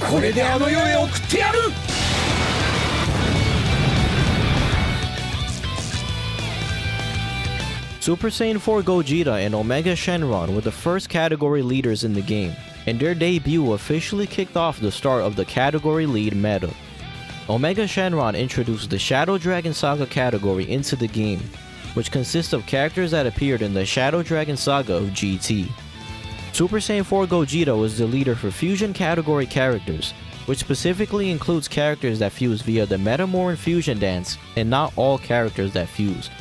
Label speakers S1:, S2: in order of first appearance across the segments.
S1: これであの世へ送ってやる。
S2: Super Saiyan 4 Gogeta and Omega Shenron were the first category leaders in the game, and their debut officially kicked off the start of the category lead meta. Omega Shenron introduced the Shadow Dragon Saga category into the game, which consists of characters that appeared in the Shadow Dragon Saga of GT. Super Saiyan 4 Gogeta was the leader for fusion category characters, which specifically includes characters that fuse via the Metamoran fusion dance and not all characters that fuse.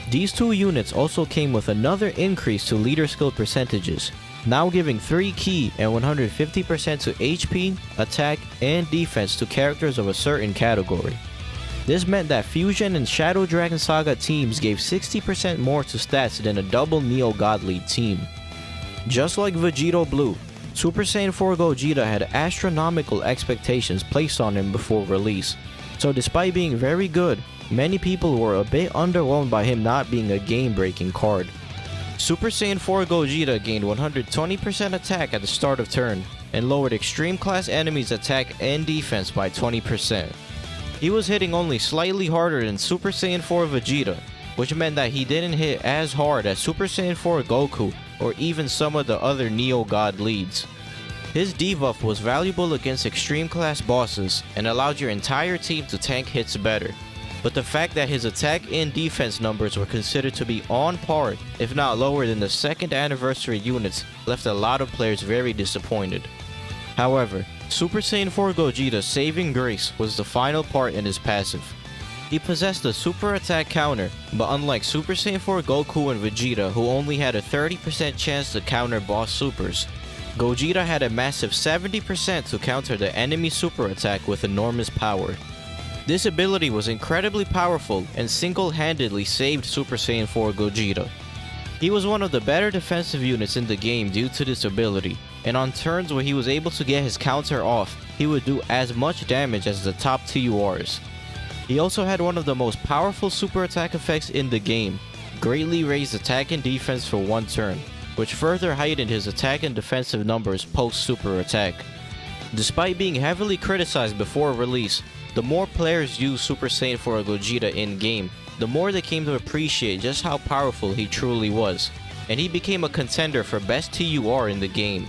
S2: These two units also came with another increase to leader skill percentages, now giving 3 key and 150% to HP, attack, and defense to characters of a certain category. This meant that Fusion and Shadow Dragon Saga teams gave 60% more to stats than a double Neo God Lead team. Just like Vegito Blue, Super Saiyan 4 Gogeta had astronomical expectations placed on him before release, so despite being very good, many people were a bit underwhelmed by him not being a game-breaking card. Super Saiyan 4 Gogeta gained 120% attack at the start of turn, and lowered extreme class enemies' attack and defense by 20%. He was hitting only slightly harder than Super Saiyan 4 Vegeta, which meant that he didn't hit as hard as Super Saiyan 4 Goku or even some of the other Neo God leads. His debuff was valuable against extreme class bosses and allowed your entire team to tank hits better. But the fact that his attack and defense numbers were considered to be on par, if not lower than the second anniversary units, left a lot of players very disappointed. However, Super Saiyan 4 Gogeta's saving grace was the final part in his passive. He possessed a super attack counter, but unlike Super Saiyan 4 Goku and Vegeta, who only had a 30% chance to counter boss supers, Gogeta had a massive 70% to counter the enemy super attack with enormous power. This ability was incredibly powerful and single-handedly saved Super Saiyan 4 Gogeta. He was one of the better defensive units in the game due to this ability, and on turns where he was able to get his counter off, he would do as much damage as the top TURs. He also had one of the most powerful super attack effects in the game, greatly raised attack and defense for one turn, which further heightened his attack and defensive numbers post-super attack. Despite being heavily criticized before release, the more players used Super Saiyan 4 Gogeta in-game, the more they came to appreciate just how powerful he truly was, and he became a contender for best TUR in the game.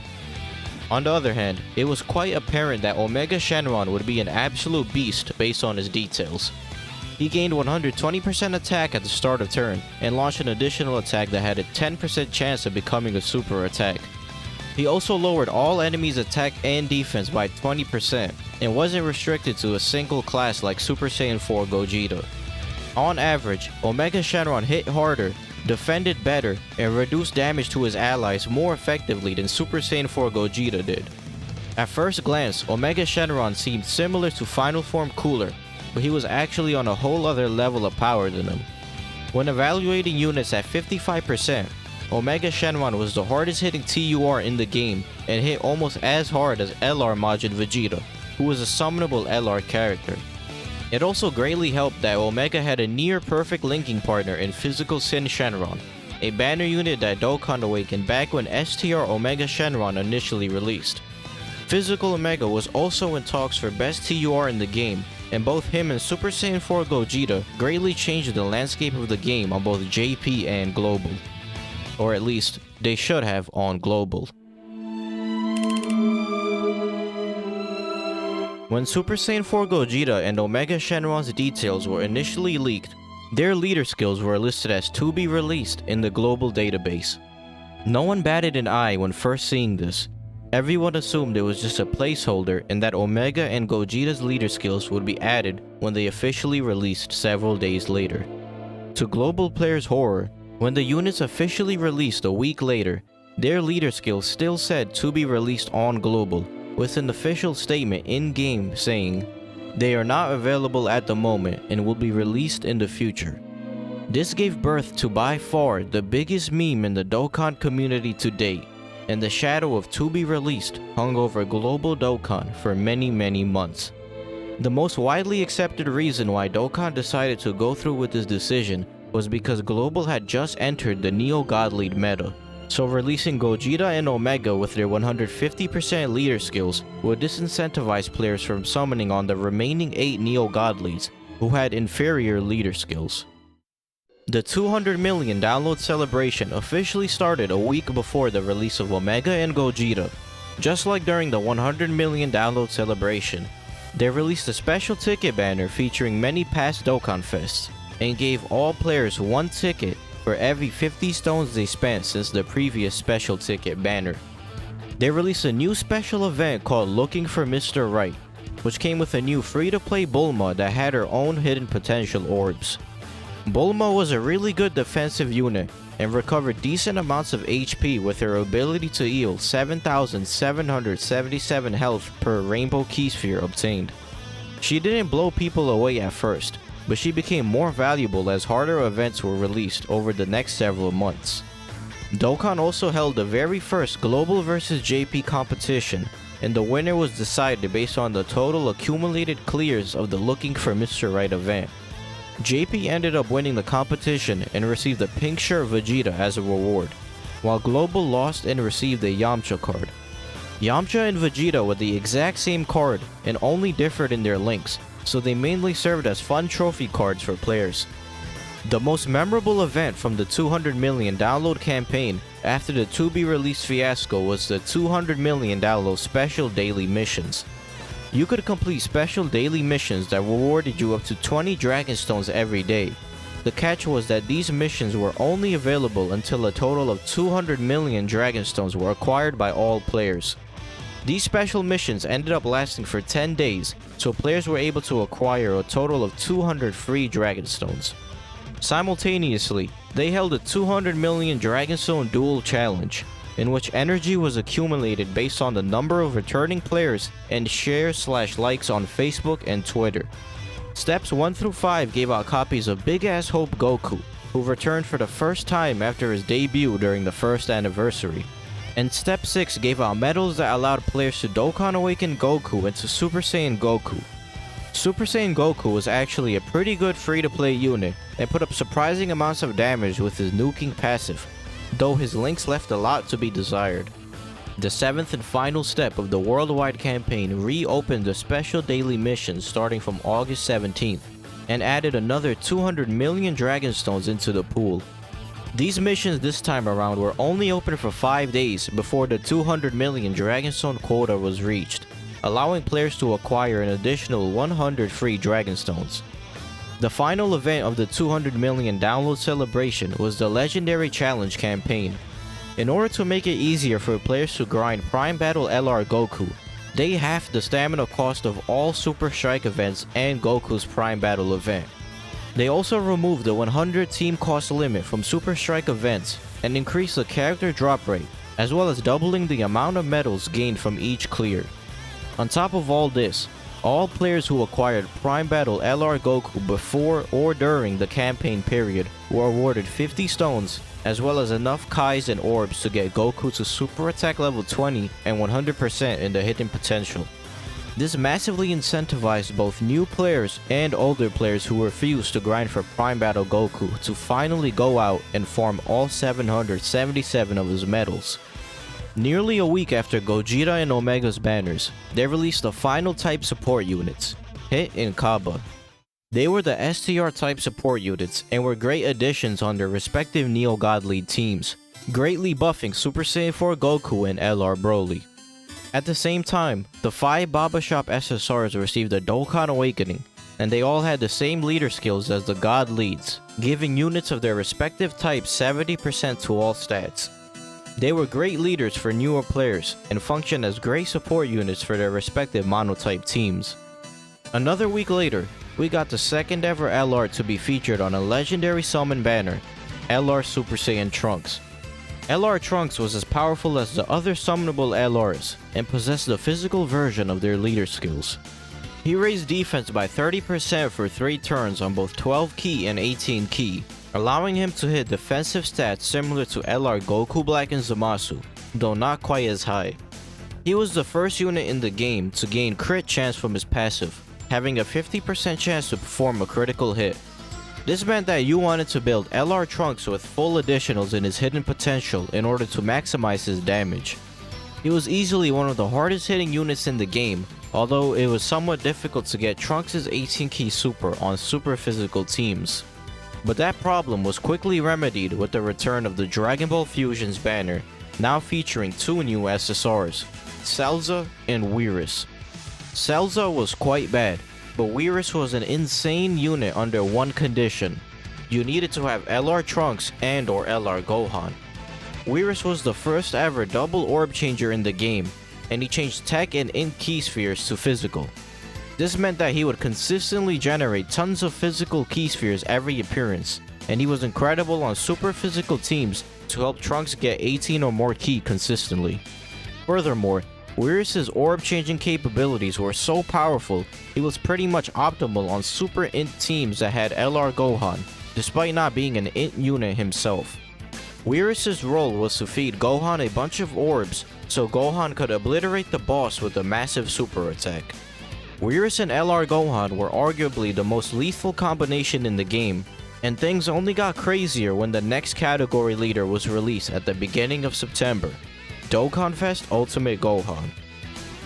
S2: On the other hand, it was quite apparent that Omega Shenron would be an absolute beast based on his details. He gained 120% attack at the start of turn, and launched an additional attack that had a 10% chance of becoming a super attack. He also lowered all enemies' attack and defense by 20%, and wasn't restricted to a single class like Super Saiyan 4 Gogeta. On average, Omega Shenron hit harder, defended better, and reduced damage to his allies more effectively than Super Saiyan 4 Gogeta did. At first glance, Omega Shenron seemed similar to Final Form Cooler, but he was actually on a whole other level of power than him. When evaluating units at 55%, Omega Shenron was the hardest hitting TUR in the game and hit almost as hard as LR Majin Vegeta, who was a summonable LR character. It also greatly helped that Omega had a near perfect linking partner in Physical Sin Shenron, a banner unit that Dokkan awakened back when STR Omega Shenron initially released. Physical Omega was also in talks for best TUR in the game, and both him and Super Saiyan 4 Gogeta greatly changed the landscape of the game on both JP and Global. Or at least, they should have on Global. When Super Saiyan 4 Gogeta and Omega Shenron's details were initially leaked, their leader skills were listed as to be released in the global database. No one batted an eye when first seeing this. Everyone assumed it was just a placeholder and that Omega and Gogeta's leader skills would be added when they officially released several days later. To global players' horror, when the units officially released a week later, their leader skills still said to be released on global, with an official statement in-game saying, "They are not available at the moment and will be released in the future." This gave birth to by far the biggest meme in the Dokkan community to date, and the shadow of to be released hung over global Dokkan for many months. The most widely accepted reason why Dokkan decided to go through with this decision was because Global had just entered the Neo God League meta, So releasing Gogeta and Omega with their 150% leader skills would disincentivize players from summoning on the remaining 8 Neo God Leads who had inferior leader skills. The 200 million download celebration officially started a week before the release of Omega and Gogeta. Just like during the 100 million download celebration, they released a special ticket banner featuring many past Dokkan Fests and gave all players 1 ticket for every 50 stones they spent since the previous special ticket banner. They released a new special event called Looking for Mr. Right, which came with a new free-to-play Bulma that had her own hidden potential orbs. Bulma was a really good defensive unit and recovered decent amounts of HP with her ability to heal 7,777 health per Rainbow Key Sphere obtained. She didn't blow people away at first, but she became more valuable as harder events were released over the next several months. Dokkan also held the very first Global vs JP competition, and the winner was decided based on the total accumulated clears of the Looking for Mr. Right event. JP ended up winning the competition and received a pink shirt Vegeta as a reward, while Global lost and received a Yamcha card. Yamcha and Vegeta were the exact same card and only differed in their links, so they mainly served as fun trophy cards for players. The most memorable event from the 200 million download campaign after the to-be-released fiasco was the 200 million download special daily missions. You could complete special daily missions that rewarded you up to 20 Dragon Stones every day. The catch was that these missions were only available until a total of 200 million Dragon Stones were acquired by all players. These special missions ended up lasting for 10 days, so players were able to acquire a total of 200 free Dragon Stones. Simultaneously, they held a 200 million Dragon Stone Duel Challenge, in which energy was accumulated based on the number of returning players and shares/likes on Facebook and Twitter. Steps 1 through 5 gave out copies of Big Ass Hope Goku, who returned for the first time after his debut during the first anniversary. And Step 6 gave out medals that allowed players to Dokkan Awaken Goku into Super Saiyan Goku. Super Saiyan Goku was actually a pretty good free-to-play unit and put up surprising amounts of damage with his nuking passive, though his links left a lot to be desired. The 7th and final step of the worldwide campaign reopened the special daily missions starting from August 17th and added another 200 million Dragon Stones into the pool. These missions this time around were only open for 5 days before the 200 million Dragon Stone quota was reached, allowing players to acquire an additional 100 free Dragon Stones. The final event of the 200 million download celebration was the Legendary Challenge campaign. In order to make it easier for players to grind Prime Battle LR Goku, they halved the stamina cost of all Super Strike events and Goku's Prime Battle event. They also removed the 100 team cost limit from Super Strike events and increased the character drop rate, as well as doubling the amount of medals gained from each clear. On top of all this, all players who acquired Prime Battle LR Goku before or during the campaign period were awarded 50 stones, as well as enough Kais and orbs to get Goku to Super Attack level 20 and 100% in the hidden potential. This massively incentivized both new players and older players who refused to grind for Prime Battle Goku to finally go out and farm all 777 of his medals. Nearly a week after Gogeta and Omega's banners, they released the final type support units, Hit and Kaba. They were the STR type support units and were great additions on their respective Neo God League teams, greatly buffing Super Saiyan 4 Goku and LR Broly. At the same time, the 5 Baba Shop SSRs received a Dokkan Awakening, and they all had the same leader skills as the God Leads, giving units of their respective types 70% to all stats. They were great leaders for newer players and functioned as great support units for their respective monotype teams. Another week later, we got the second ever LR to be featured on a legendary summon banner, LR Super Saiyan Trunks. LR Trunks was as powerful as the other summonable LRs and possessed the physical version of their leader skills. He raised defense by 30% for 3 turns on both 12 key and 18 key, allowing him to hit defensive stats similar to LR Goku Black and Zamasu, though not quite as high. He was the first unit in the game to gain crit chance from his passive, having a 50% chance to perform a critical hit. This meant that you wanted to build LR Trunks with full additionals in his hidden potential in order to maximize his damage. He was easily one of the hardest hitting units in the game, although it was somewhat difficult to get Trunks' 18 key super on super physical teams. But that problem was quickly remedied with the return of the Dragon Ball Fusions banner, now featuring two new SSRs, Celza and Whirus. Celza was quite bad, but Whirus was an insane unit under one condition. You needed to have LR Trunks and or LR Gohan. Whirus was the first ever double orb changer in the game, and he changed tech and int key spheres to physical. This meant that he would consistently generate tons of physical key spheres every appearance, and he was incredible on super physical teams to help Trunks get 18 or more ki consistently. Furthermore, Whirus' orb changing capabilities were so powerful, he was pretty much optimal on super int teams that had LR Gohan, despite not being an int unit himself. Whirus' role was to feed Gohan a bunch of orbs so Gohan could obliterate the boss with a massive super attack. Whirus and LR Gohan were arguably the most lethal combination in the game, and things only got crazier when the next category leader was released at the beginning of September, Dokkan Fest Ultimate Gohan.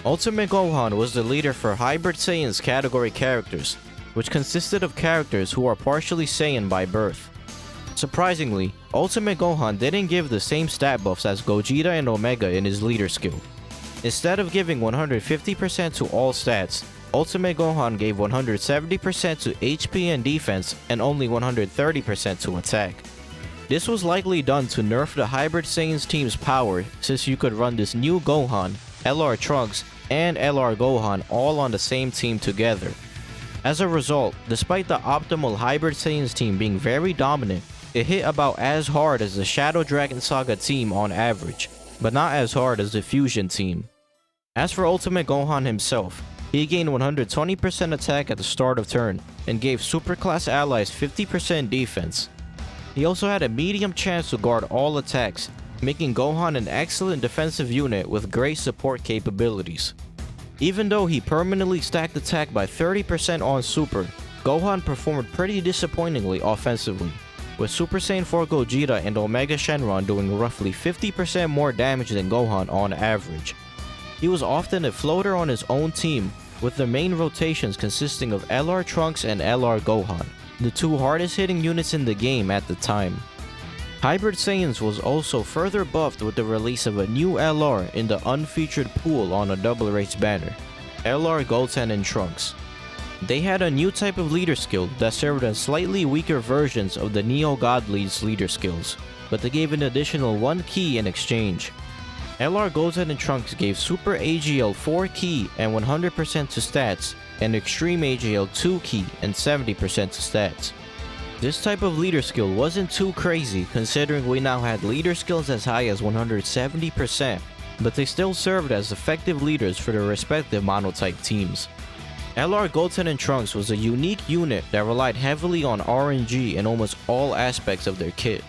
S2: Ultimate Gohan was the leader for Hybrid Saiyan's category characters, which consisted of characters who are partially Saiyan by birth. Surprisingly, Ultimate Gohan didn't give the same stat buffs as Gogeta and Omega in his leader skill. Instead of giving 150% to all stats, Ultimate Gohan gave 170% to HP and defense and only 130% to attack. This was likely done to nerf the Hybrid Saiyan's team's power, since you could run this new Gohan, LR Trunks, and LR Gohan all on the same team together. As a result, despite the optimal Hybrid Saiyan's team being very dominant, it hit about as hard as the Shadow Dragon Saga team on average, but not as hard as the Fusion team. As for Ultimate Gohan himself, he gained 120% attack at the start of turn, and gave superclass allies 50% defense. He also had a medium chance to guard all attacks, making Gohan an excellent defensive unit with great support capabilities. Even though he permanently stacked attack by 30% on Super, Gohan performed pretty disappointingly offensively, with Super Saiyan 4 Gogeta and Omega Shenron doing roughly 50% more damage than Gohan on average. He was often a floater on his own team, with the main rotations consisting of LR Trunks and LR Gohan, the two hardest hitting units in the game at the time. Hybrid Saiyans was also further buffed with the release of a new LR in the unfeatured pool on a double race banner, LR Goten and Trunks. They had a new type of leader skill that served as slightly weaker versions of the Neo God Lead's leader skills, but they gave an additional 1 ki in exchange. LR Goten and Trunks gave Super AGL 4 ki and 100% to stats, and Extreme AGL 2 ki and 70% to stats. This type of leader skill wasn't too crazy considering we now had leader skills as high as 170%, but they still served as effective leaders for their respective monotype teams. LR Goten and Trunks was a unique unit that relied heavily on RNG in almost all aspects of their kit.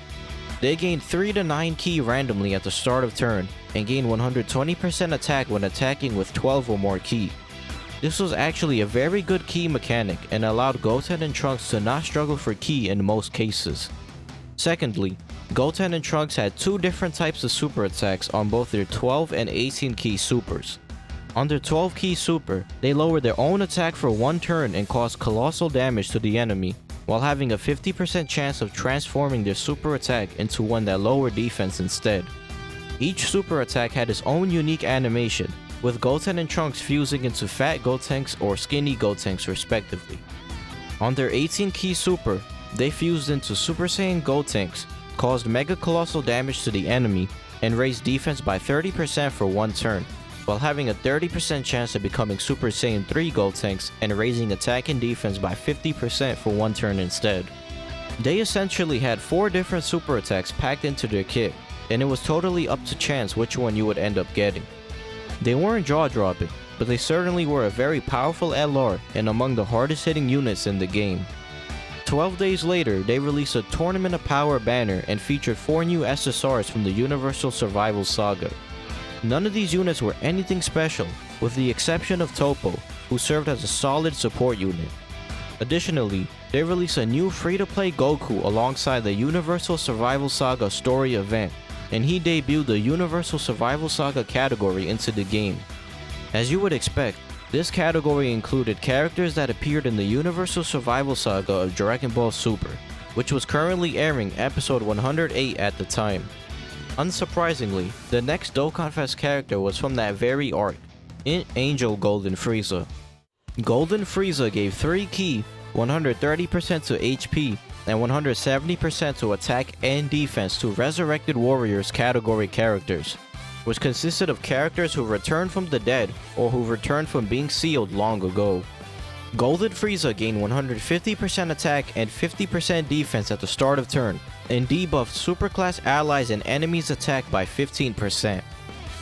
S2: They gained 3 to 9 ki randomly at the start of turn, and gained 120% attack when attacking with 12 or more ki. This was actually a very good ki mechanic and allowed Goten and Trunks to not struggle for ki in most cases. Secondly, Goten and Trunks had 2 different types of super attacks on both their 12 and 18 ki supers. On their 12 ki super, they lowered their own attack for 1 turn and caused colossal damage to the enemy, while having a 50% chance of transforming their super attack into one that lowered defense instead. Each super attack had its own unique animation, with Goten and Trunks fusing into Fat Gotenks or Skinny Gotenks respectively. On their 18 ki super, they fused into Super Saiyan Gotenks, caused mega colossal damage to the enemy, and raised defense by 30% for 1 turn, while having a 30% chance of becoming Super Saiyan 3 Gotenks and raising attack and defense by 50% for 1 turn instead. They essentially had 4 different super attacks packed into their kit, and it was totally up to chance which one you would end up getting. They weren't jaw-dropping, but they certainly were a very powerful LR and among the hardest hitting units in the game. 12 days later, they released a Tournament of Power banner and featured 4 new SSRs from the Universal Survival Saga. None of these units were anything special, with the exception of Toppo, who served as a solid support unit. Additionally, they released a new free-to-play Goku alongside the Universal Survival Saga story event, and he debuted the Universal Survival Saga category into the game. As you would expect, this category included characters that appeared in the Universal Survival Saga of Dragon Ball Super, which was currently airing episode 108 at the time. Unsurprisingly, the next Dokkan Fest character was from that very arc, INT Angel Golden Frieza. Golden Frieza gave 3 key, 130% to HP, and 170% to attack and defense to Resurrected Warriors category characters, which consisted of characters who returned from the dead or who returned from being sealed long ago. Golden Frieza gained 150% attack and 50% defense at the start of turn, and debuffed superclass allies and enemies' attack by 15%.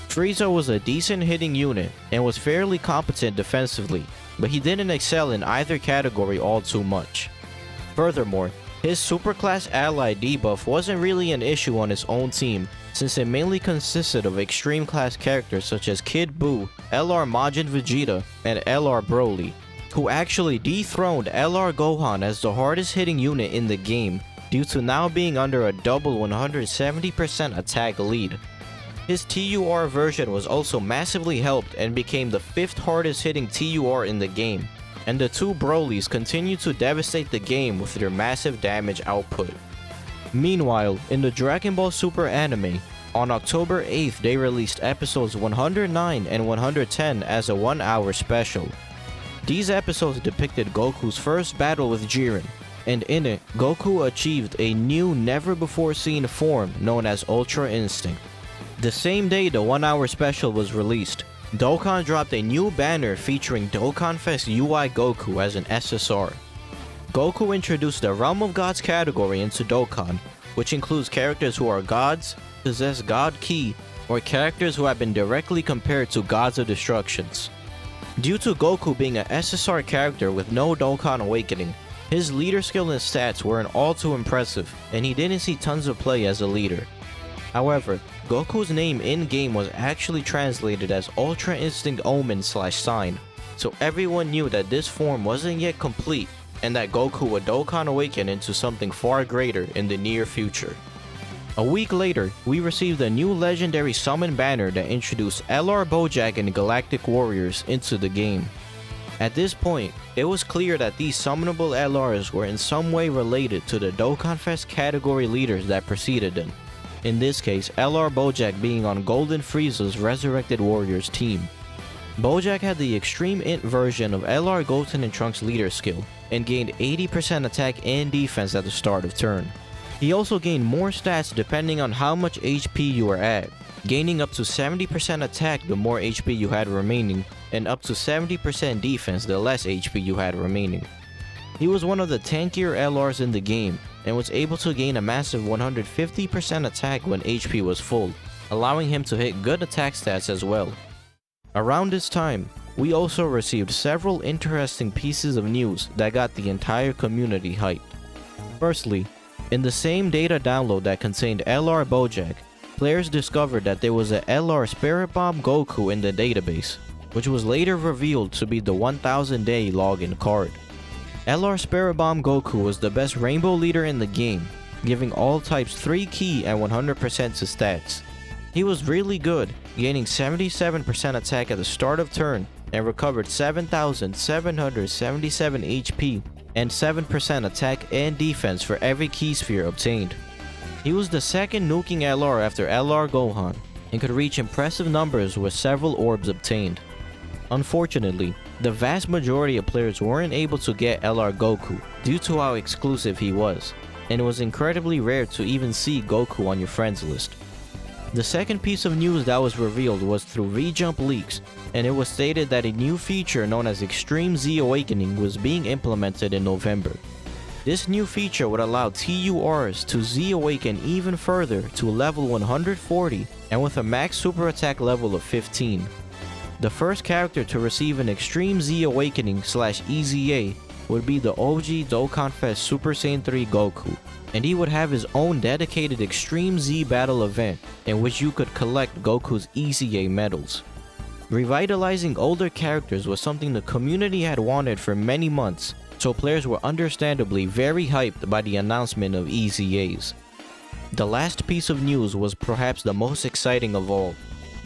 S2: Frieza was a decent hitting unit and was fairly competent defensively, but he didn't excel in either category all too much. Furthermore, his superclass ally debuff wasn't really an issue on his own team, since it mainly consisted of extreme class characters such as Kid Buu, LR Majin Vegeta, and LR Broly, who actually dethroned LR Gohan as the hardest hitting unit in the game due to now being under a double 170% attack lead. His TUR version was also massively helped and became the 5th hardest hitting TUR in the game, and the two Brolys continue to devastate the game with their massive damage output. Meanwhile, in the Dragon Ball Super anime, on October 8th they released episodes 109 and 110 as a 1-hour special. These episodes depicted Goku's first battle with Jiren, and in it, Goku achieved a new never-before-seen form known as Ultra Instinct. The same day the 1-hour special was released, Dokkan dropped a new banner featuring Dokkan Fest UI Goku as an SSR. Goku introduced the Realm of Gods category into Dokkan, which includes characters who are gods, possess God Ki, or characters who have been directly compared to gods of destructions. Due to Goku being an SSR character with no Dokkan Awakening, his leader skill and stats weren't all too impressive, and he didn't see tons of play as a leader. However, Goku's name in-game was actually translated as Ultra Instinct Omen/Sign, so everyone knew that this form wasn't yet complete and that Goku would Dokkan Awaken into something far greater in the near future. A week later, we received a new legendary summon banner that introduced LR Bojack and Galactic Warriors into the game. At this point, it was clear that these summonable LRs were in some way related to the Dokkan Fest category leaders that preceded them. In this case, LR Bojack being on Golden Frieza's Resurrected Warriors team. Bojack had the extreme int version of LR Goten and Trunks leader skill, and gained 80% attack and defense at the start of turn. He also gained more stats depending on how much HP you were at, gaining up to 70% attack the more HP you had remaining, and up to 70% defense the less HP you had remaining. He was one of the tankier LRs in the game, and was able to gain a massive 150% attack when HP was full, allowing him to hit good attack stats as well. Around this time, we also received several interesting pieces of news that got the entire community hyped. Firstly, in the same data download that contained LR Bojack, players discovered that there was a LR Spirit Bomb Goku in the database, which was later revealed to be the 1000-day login card. LR Spirit Bomb Goku was the best rainbow leader in the game, giving all types 3 key and 100% to stats. He was really good, gaining 77% attack at the start of turn and recovered 7,777 HP and 7% attack and defense for every key sphere obtained. He was the second nuking LR after LR Gohan and could reach impressive numbers with several orbs obtained. Unfortunately, the vast majority of players weren't able to get LR Goku due to how exclusive he was, and it was incredibly rare to even see Goku on your friends list. The second piece of news that was revealed was through V-Jump leaks, and it was stated that a new feature known as Extreme Z Awakening was being implemented in November. This new feature would allow TURs to Z Awaken even further to level 140 and with a max super attack level of 15. The first character to receive an Extreme Z Awakening / EZA would be the OG Dokkan Fest Super Saiyan 3 Goku, and he would have his own dedicated Extreme Z battle event in which you could collect Goku's EZA medals. Revitalizing older characters was something the community had wanted for many months, so players were understandably very hyped by the announcement of EZAs. The last piece of news was perhaps the most exciting of all.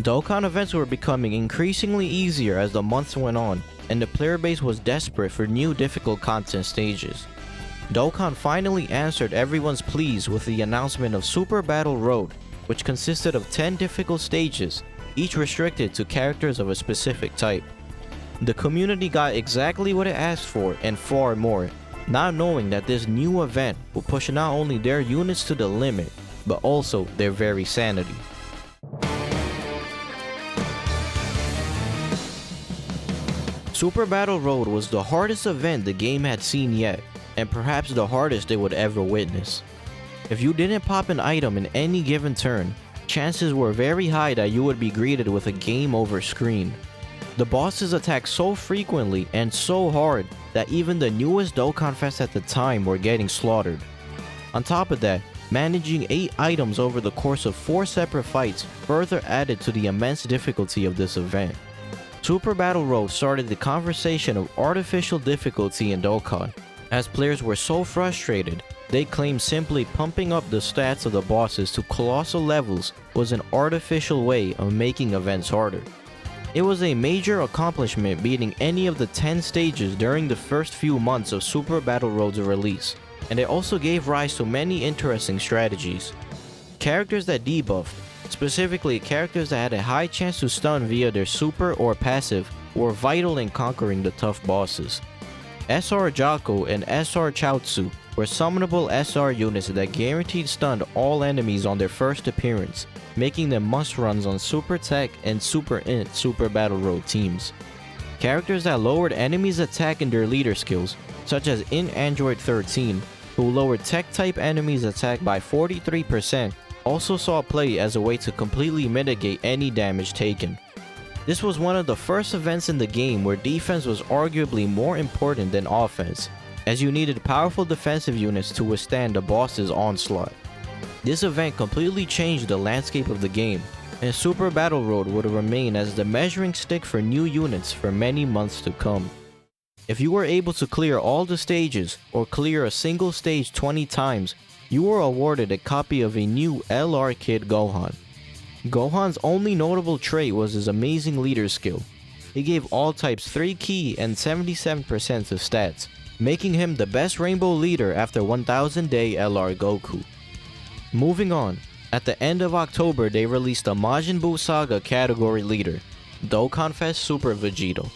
S2: Dokkan events were becoming increasingly easier as the months went on, and the player base was desperate for new difficult content stages. Dokkan finally answered everyone's pleas with the announcement of Super Battle Road, which consisted of 10 difficult stages, each restricted to characters of a specific type. The community got exactly what it asked for and far more, not knowing that this new event will push not only their units to the limit, but also their very sanity. Super Battle Road was the hardest event the game had seen yet, and perhaps the hardest it would ever witness. If you didn't pop an item in any given turn, chances were very high that you would be greeted with a game over screen. The bosses attacked so frequently and so hard that even the newest Dokkan Fest at the time were getting slaughtered. On top of that, managing 8 items over the course of 4 separate fights further added to the immense difficulty of this event. Super Battle Road started the conversation of artificial difficulty in Dokkan. As players were so frustrated, they claimed simply pumping up the stats of the bosses to colossal levels was an artificial way of making events harder. It was a major accomplishment beating any of the 10 stages during the first few months of Super Battle Road's release, and it also gave rise to many interesting strategies. Characters that debuffed, specifically characters that had a high chance to stun via their super or passive, were vital in conquering the tough bosses. SR Jaco and SR Chaozu were summonable SR units that guaranteed stunned all enemies on their first appearance, making them must-runs on Super Tech and Super INT Super Battle Road teams. Characters that lowered enemies' attack and their leader skills, such as INT Android 13, who lowered Tech-type enemies' attack by 43%, also saw play as a way to completely mitigate any damage taken. This was one of the first events in the game where defense was arguably more important than offense, as you needed powerful defensive units to withstand the boss's onslaught. This event completely changed the landscape of the game, and Super Battle Road would remain as the measuring stick for new units for many months to come. If you were able to clear all the stages, or clear a single stage 20 times, you were awarded a copy of a new LR Kid Gohan. Gohan's only notable trait was his amazing leader skill. He gave all types 3 ki and 77% of stats, making him the best rainbow leader after 1000 Day LR Goku. Moving on, at the end of October they released a Majin Buu Saga category leader, Dokkan Fest Super Vegito.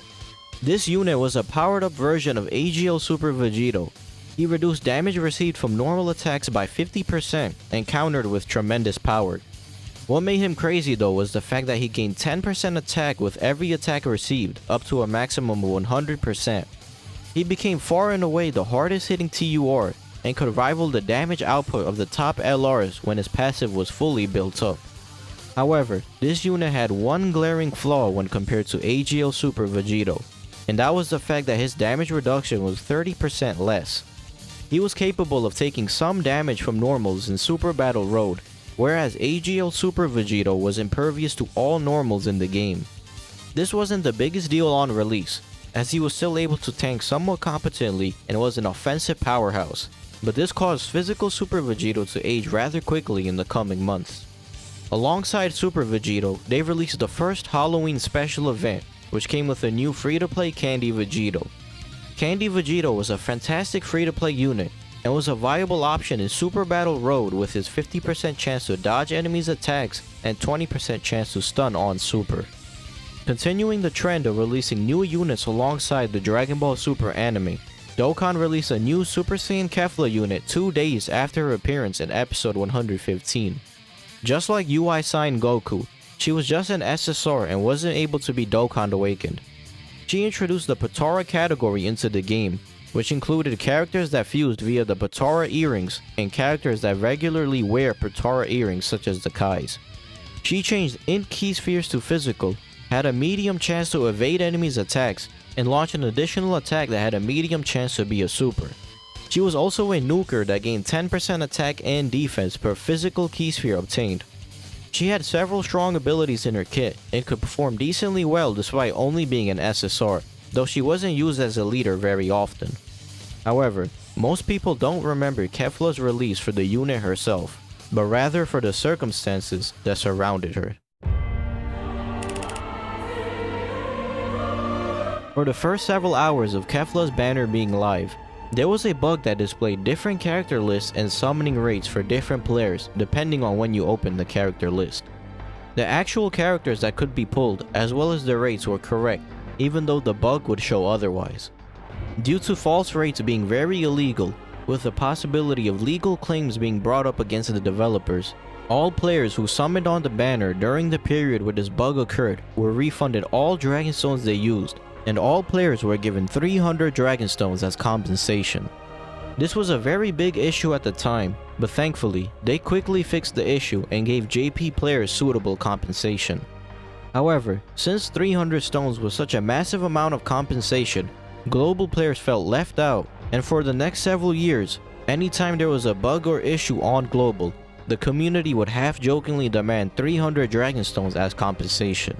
S2: This unit was a powered up version of AGL Super Vegito. He reduced damage received from normal attacks by 50% and countered with tremendous power. What made him crazy though was the fact that he gained 10% attack with every attack received, up to a maximum of 100%. He became far and away the hardest hitting TUR and could rival the damage output of the top LRs when his passive was fully built up. However, this unit had one glaring flaw when compared to AGL Super Vegito, and that was the fact that his damage reduction was 30% less. He was capable of taking some damage from normals in Super Battle Road, whereas AGL Super Vegito was impervious to all normals in the game. This wasn't the biggest deal on release, as he was still able to tank somewhat competently and was an offensive powerhouse, but this caused physical Super Vegito to age rather quickly in the coming months. Alongside Super Vegito, they released the first Halloween special event, which came with a new free-to-play Candy Vegito. Candy Vegito was a fantastic free-to-play unit, and was a viable option in Super Battle Road with his 50% chance to dodge enemies' attacks and 20% chance to stun on Super. Continuing the trend of releasing new units alongside the Dragon Ball Super anime, Dokkan released a new Super Saiyan Kefla unit 2 days after her appearance in episode 115. Just like UI Sign Goku, she was just an SSR and wasn't able to be Dokkan awakened. She introduced the Potara category into the game, which included characters that fused via the Potara earrings and characters that regularly wear Potara earrings such as the Kais. She changed INT Key Spheres to physical, had a medium chance to evade enemies' attacks, and launched an additional attack that had a medium chance to be a super. She was also a nuker that gained 10% attack and defense per physical key sphere obtained. She had several strong abilities in her kit and could perform decently well despite only being an SSR, though she wasn't used as a leader very often. However, most people don't remember Kefla's release for the unit herself, but rather for the circumstances that surrounded her. For the first several hours of Kefla's banner being live, there was a bug that displayed different character lists and summoning rates for different players depending on when you open the character list. The actual characters that could be pulled as well as the rates were correct, even though the bug would show otherwise. Due to false rates being very illegal, with the possibility of legal claims being brought up against the developers, all players who summoned on the banner during the period where this bug occurred were refunded all Dragon Stones they used, and all players were given 300 Dragon Stones as compensation. This was a very big issue at the time, but thankfully, they quickly fixed the issue and gave JP players suitable compensation. However, since 300 stones was such a massive amount of compensation, global players felt left out, and for the next several years, anytime there was a bug or issue on global, the community would half-jokingly demand 300 Dragon Stones as compensation.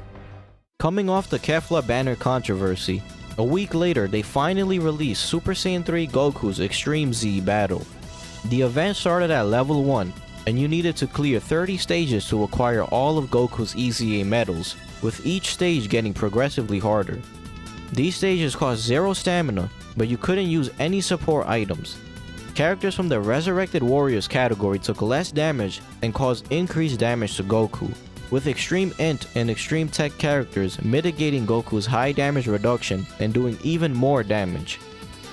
S2: Coming off the Kefla banner controversy, a week later they finally released Super Saiyan 3 Goku's Extreme Z battle. The event started at level 1, and you needed to clear 30 stages to acquire all of Goku's EZA medals, with each stage getting progressively harder. These stages cost 0 stamina, but you couldn't use any support items. Characters from the Resurrected Warriors category took less damage and caused increased damage to Goku, with Extreme INT and Extreme Tech characters mitigating Goku's high damage reduction and doing even more damage.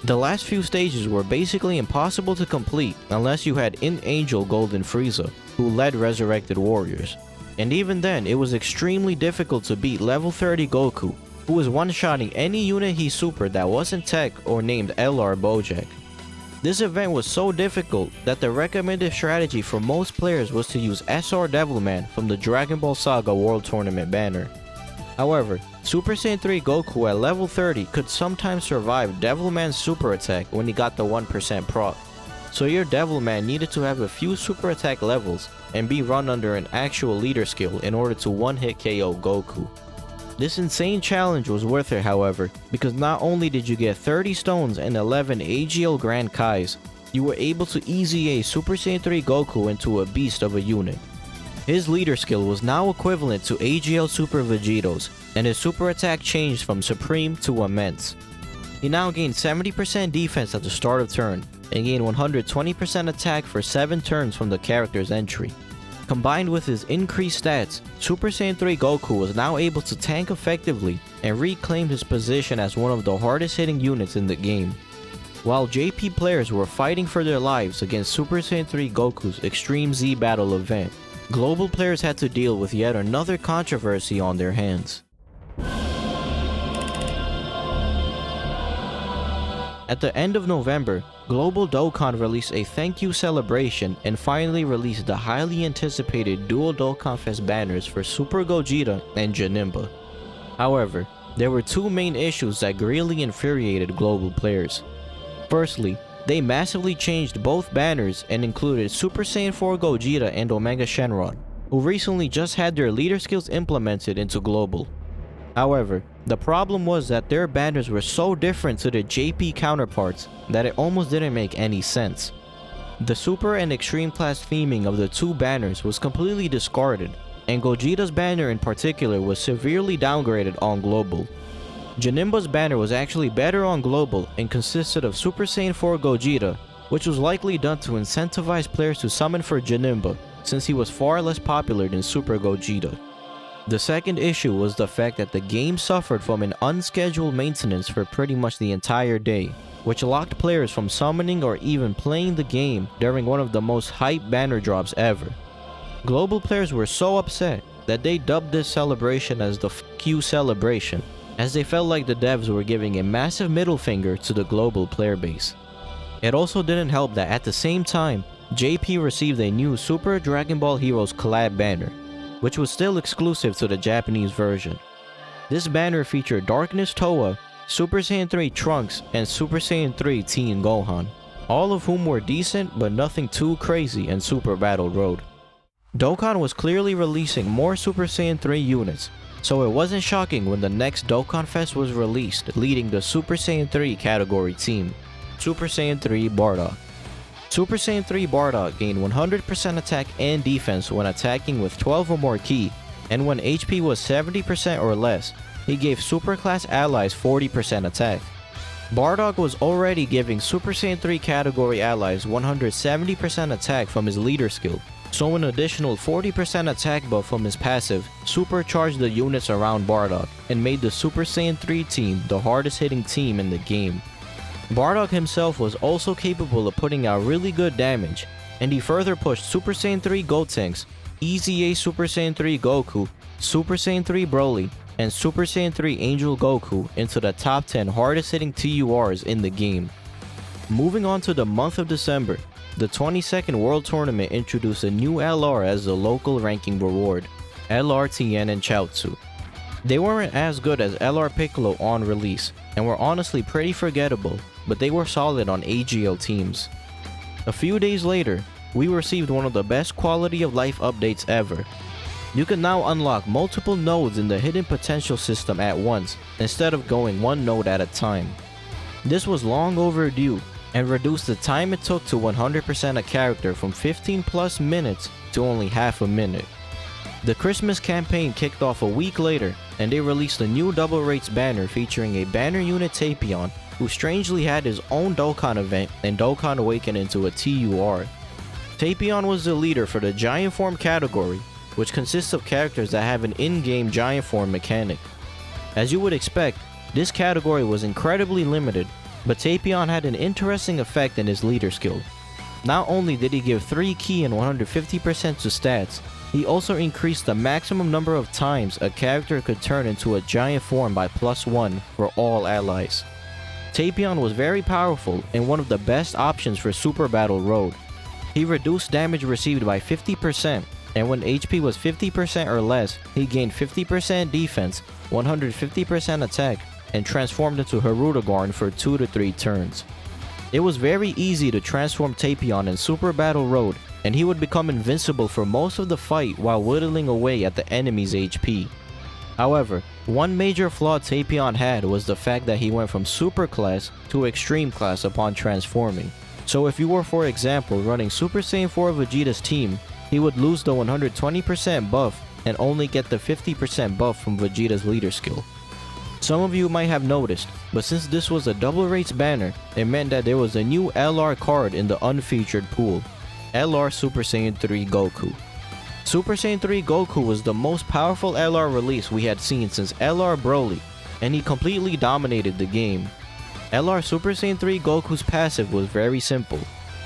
S2: The last few stages were basically impossible to complete unless you had INT Angel Golden Frieza, who led Resurrected Warriors. And even then, it was extremely difficult to beat level 30 Goku, who was one-shotting any unit he supered that wasn't Tech or named LR Bojack. This event was so difficult that the recommended strategy for most players was to use SR Devilman from the Dragon Ball Saga World Tournament banner. However, Super Saiyan 3 Goku at level 30 could sometimes survive Devilman's super attack when he got the 1% proc, so your Devilman needed to have a few super attack levels and be run under an actual leader skill in order to one-hit KO Goku. This insane challenge was worth it, however, because not only did you get 30 stones and 11 AGL Grand Kais, you were able to EZA Super Saiyan 3 Goku into a beast of a unit. His leader skill was now equivalent to AGL Super Vegito's, and his super attack changed from Supreme to Immense. He now gained 70% defense at the start of turn, and gained 120% attack for 7 turns from the character's entry. Combined with his increased stats, Super Saiyan 3 Goku was now able to tank effectively and reclaimed his position as one of the hardest hitting units in the game. While JP players were fighting for their lives against Super Saiyan 3 Goku's Extreme Z battle event, global players had to deal with yet another controversy on their hands. At the end of November, Global Dokkan released a thank you celebration and finally released the highly anticipated Dual Dokkan Fest banners for Super Gogeta and Janemba. However, there were 2 main issues that greatly infuriated global players. Firstly, they massively changed both banners and included Super Saiyan 4 Gogeta and Omega Shenron, who recently just had their leader skills implemented into Global. However, the problem was that their banners were so different to the JP counterparts that it almost didn't make any sense. The Super and Extreme class theming of the 2 banners was completely discarded, and Gogeta's banner in particular was severely downgraded on Global. Janemba's banner was actually better on Global and consisted of Super Saiyan 4 Gogeta, which was likely done to incentivize players to summon for Janemba, since he was far less popular than Super Gogeta. The second issue was the fact that the game suffered from an unscheduled maintenance for pretty much the entire day, which locked players from summoning or even playing the game during one of the most hype banner drops ever. Global players were so upset that they dubbed this celebration as the F*** you celebration, as they felt like the devs were giving a massive middle finger to the global player base. It also didn't help that at the same time, JP received a new Super Dragon Ball Heroes collab banner, which was still exclusive to the Japanese version. This banner featured Darkness Toa, Super Saiyan 3 Trunks, and Super Saiyan 3 Teen Gohan, all of whom were decent but nothing too crazy in Super Battle Road. Dokkan was clearly releasing more Super Saiyan 3 units, so it wasn't shocking when the next Dokkan Fest was released leading the Super Saiyan 3 category team. Super Saiyan 3 Bardock. Super Saiyan 3 Bardock gained 100% attack and defense when attacking with 12 or more ki, and when HP was 70% or less, he gave super class allies 40% attack. Bardock was already giving Super Saiyan 3 category allies 170% attack from his leader skill, so an additional 40% attack buff from his passive supercharged the units around Bardock and made the Super Saiyan 3 team the hardest hitting team in the game. Bardock himself was also capable of putting out really good damage, and he further pushed Super Saiyan 3 Gotenks, EZA Super Saiyan 3 Goku, Super Saiyan 3 Broly, and Super Saiyan 3 Angel Goku into the top 10 hardest hitting TURs in the game. Moving on to the month of December, the 22nd World Tournament introduced a new LR as the local ranking reward, LR Tien and Chaozu. They weren't as good as LR Piccolo on release, and were honestly pretty forgettable, but they were solid on AGL teams. A few days later, we received one of the best quality of life updates ever. You can now unlock multiple nodes in the hidden potential system at once, instead of going one node at a time. This was long overdue, and reduced the time it took to 100% a character from 15 plus minutes to only half a minute. The Christmas campaign kicked off a week later, and they released a new double rates banner featuring a banner unit Tapion, who strangely had his own Dokkan event and Dokkan Awaken into a TUR. Tapion was the leader for the Giant Form category, which consists of characters that have an in-game Giant Form mechanic. As you would expect, this category was incredibly limited, but Tapion had an interesting effect in his leader skill. Not only did he give 3 ki and 150% to stats, he also increased the maximum number of times a character could turn into a giant form by +1 for all allies. Tapion was very powerful and one of the best options for Super Battle Road. He reduced damage received by 50%, and when HP was 50% or less, he gained 50% defense, 150% attack, and transformed into Harudagorn for 2 to 3 turns. It was very easy to transform Tapion in Super Battle Road, and he would become invincible for most of the fight while whittling away at the enemy's HP. However, one major flaw Tapion had was the fact that he went from Super Class to Extreme Class upon transforming. So if you were, for example, running Super Saiyan 4 Vegeta's team, he would lose the 120% buff and only get the 50% buff from Vegeta's leader skill. Some of you might have noticed, but since this was a double rates banner, it meant that there was a new LR card in the unfeatured pool, LR Super Saiyan 3 Goku. Super Saiyan 3 Goku was the most powerful LR release we had seen since LR Broly, and he completely dominated the game. LR Super Saiyan 3 Goku's passive was very simple.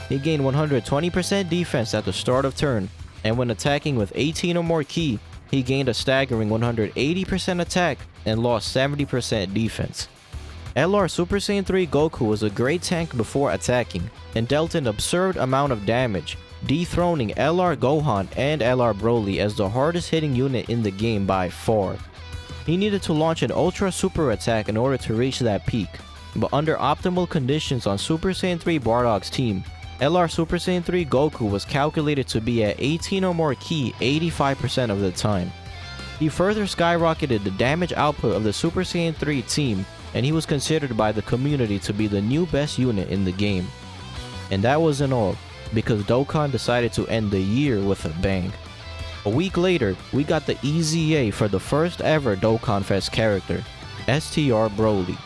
S2: He gained 120% defense at the start of turn, and when attacking with 18 or more ki, he gained a staggering 180% attack and lost 70% defense. LR Super Saiyan 3 Goku was a great tank before attacking, and dealt an absurd amount of damage, dethroning LR Gohan and LR Broly as the hardest hitting unit in the game by far. He needed to launch an ultra super attack in order to reach that peak, but under optimal conditions on Super Saiyan 3 Bardock's team, LR Super Saiyan 3 Goku was calculated to be at 18 or more ki 85% of the time. He further skyrocketed the damage output of the Super Saiyan 3 team, and he was considered by the community to be the new best unit in the game. And that wasn't all, because Dokkan decided to end the year with a bang. A week later, we got the EZA for the first ever Dokkan Fest character, STR Broly.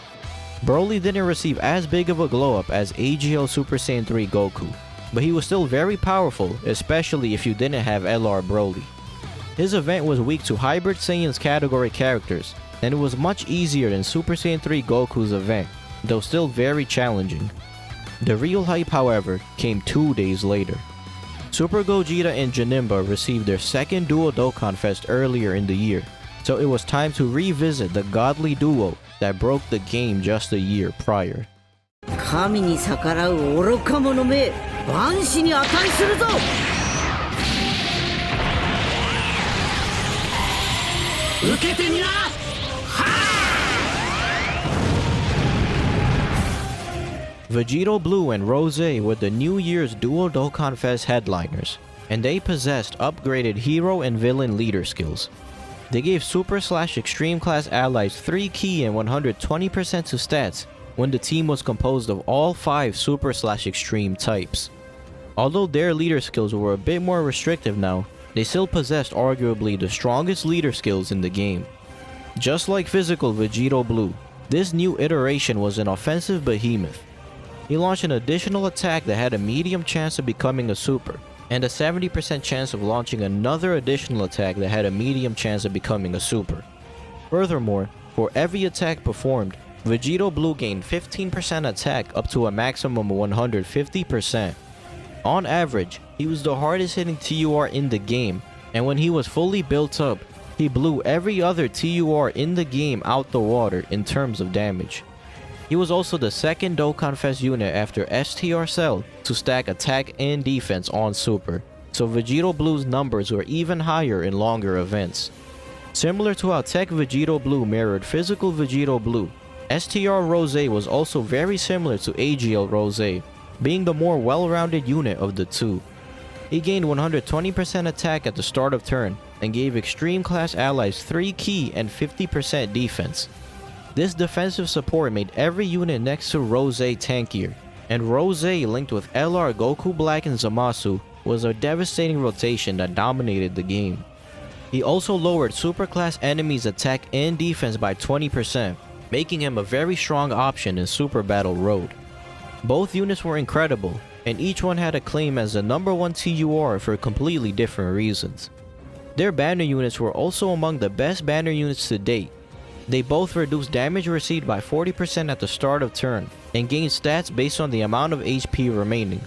S2: Broly didn't receive as big of a glow up as AGL Super Saiyan 3 Goku, but he was still very powerful, especially if you didn't have LR Broly. His event was weak to Hybrid Saiyans category characters, and it was much easier than Super Saiyan 3 Goku's event, though still very challenging. The real hype, however, came 2 days later. Super Gogeta and Janemba received their second duo Dokkan Fest earlier in the year, so it was time to revisit the godly duo that broke the game just a year prior.
S3: 神に逆らう愚か者め、万死に値するぞ。受けてみな。
S2: Vegito Blue and Rose were the New Year's Duo Dokkan Fest headliners, and they possessed upgraded hero and villain leader skills. They gave Super/Extreme class allies 3 ki and 120% to stats, when the team was composed of all 5 Super/Extreme types. Although their leader skills were a bit more restrictive now, they still possessed arguably the strongest leader skills in the game. Just like physical Vegito Blue, this new iteration was an offensive behemoth. He launched an additional attack that had a medium chance of becoming a super, and a 70% chance of launching another additional attack that had a medium chance of becoming a super. Furthermore, for every attack performed, Vegito Blue gained 15% attack up to a maximum of 150%. On average, he was the hardest hitting TUR in the game, and when he was fully built up, he blew every other TUR in the game out the water in terms of damage. He was also the second Dokkan Fest unit after STR Cell to stack attack and defense on Super, so Vegito Blue's numbers were even higher in longer events. Similar to how Tech Vegito Blue mirrored physical Vegito Blue, STR Rose was also very similar to AGL Rose, being the more well-rounded unit of the two. He gained 120% attack at the start of turn and gave extreme class allies 3 key and 50% defense. This defensive support made every unit next to Rose tankier, and Rose linked with LR Goku Black and Zamasu was a devastating rotation that dominated the game. He also lowered superclass enemies' attack and defense by 20%, making him a very strong option in Super Battle Road. Both units were incredible, and each one had a claim as the #1 TUR for completely different reasons. Their banner units were also among the best banner units to date. They both reduced damage received by 40% at the start of turn, and gained stats based on the amount of HP remaining.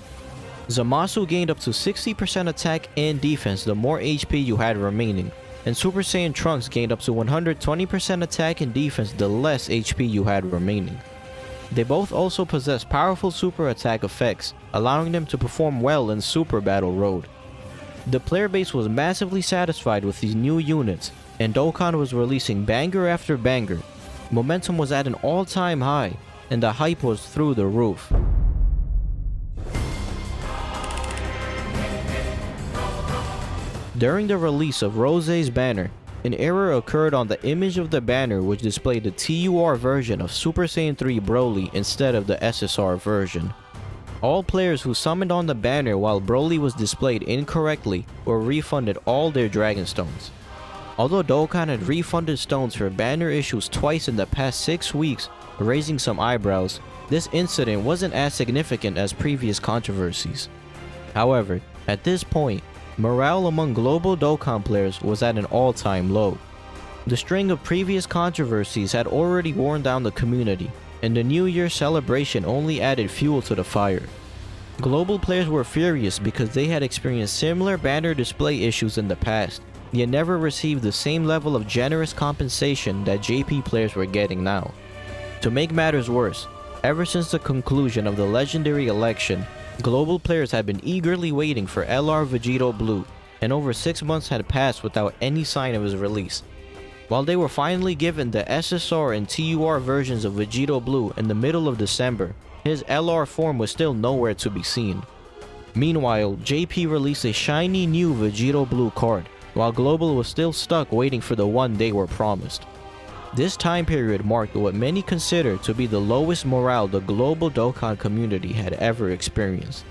S2: Zamasu gained up to 60% attack and defense the more HP you had remaining, and Super Saiyan Trunks gained up to 120% attack and defense the less HP you had remaining. They both also possess powerful super attack effects, allowing them to perform well in Super Battle Road. The player base was massively satisfied with these new units, and Dokkan was releasing banger after banger. Momentum was at an all-time high, and the hype was through the roof. During the release of Rose's banner, an error occurred on the image of the banner which displayed the TUR version of Super Saiyan 3 Broly instead of the SSR version. All players who summoned on the banner while Broly was displayed incorrectly were refunded all their Dragon Stones. Although Dokkan had refunded stones for banner issues twice in the past 6 weeks, raising some eyebrows, this incident wasn't as significant as previous controversies. However, at this point, morale among global Dokkan players was at an all-time low. The string of previous controversies had already worn down the community, and the New Year celebration only added fuel to the fire. Global players were furious because they had experienced similar banner display issues in the past, yet never received the same level of generous compensation that JP players were getting now. To make matters worse, ever since the conclusion of the legendary election, global players had been eagerly waiting for LR Vegito Blue, and over 6 months had passed without any sign of his release. While they were finally given the SSR and TUR versions of Vegito Blue in the middle of December, his LR form was still nowhere to be seen. Meanwhile, JP released a shiny new Vegito Blue card, while Global was still stuck waiting for the one they were promised. This time period marked what many consider to be the lowest morale the global Dokkan community had ever experienced.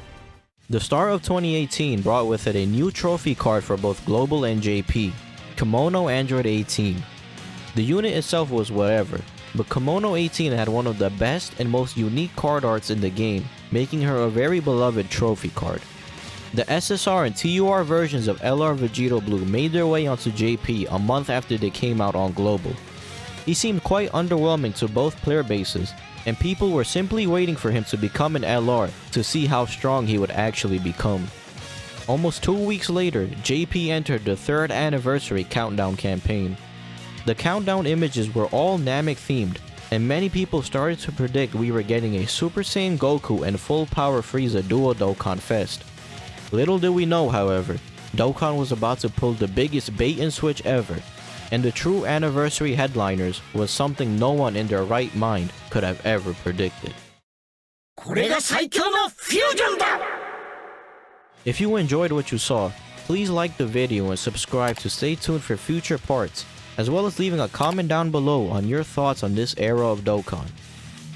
S2: The start of 2018 brought with it a new trophy card for both Global and JP, Kimono Android 18. The unit itself was whatever, but Kimono 18 had one of the best and most unique card arts in the game, making her a very beloved trophy card. The SSR and TUR versions of LR Vegito Blue made their way onto JP a month after they came out on Global. He seemed quite underwhelming to both player bases, and people were simply waiting for him to become an LR to see how strong he would actually become. Almost 2 weeks later, JP entered the 3rd anniversary countdown campaign. The countdown images were all Namek themed, and many people started to predict we were getting a Super Saiyan Goku and Full Power Frieza dual Dokkan Fest. Little did we know, however, Dokkan was about to pull the biggest bait and switch ever, and the true anniversary headliners was something no one in their right mind could have ever predicted. If you enjoyed what you saw, please like the video and subscribe to stay tuned for future parts, as well as leaving a comment down below on your thoughts on this era of Dokkan.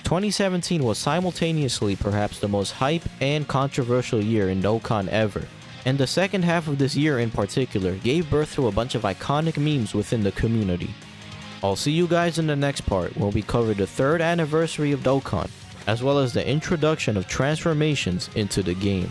S2: 2017 was simultaneously perhaps the most hype and controversial year in Dokkan ever, and the second half of this year in particular gave birth to a bunch of iconic memes within the community. I'll see you guys in the next part when we cover the 3rd anniversary of Dokkan, as well as the introduction of transformations into the game.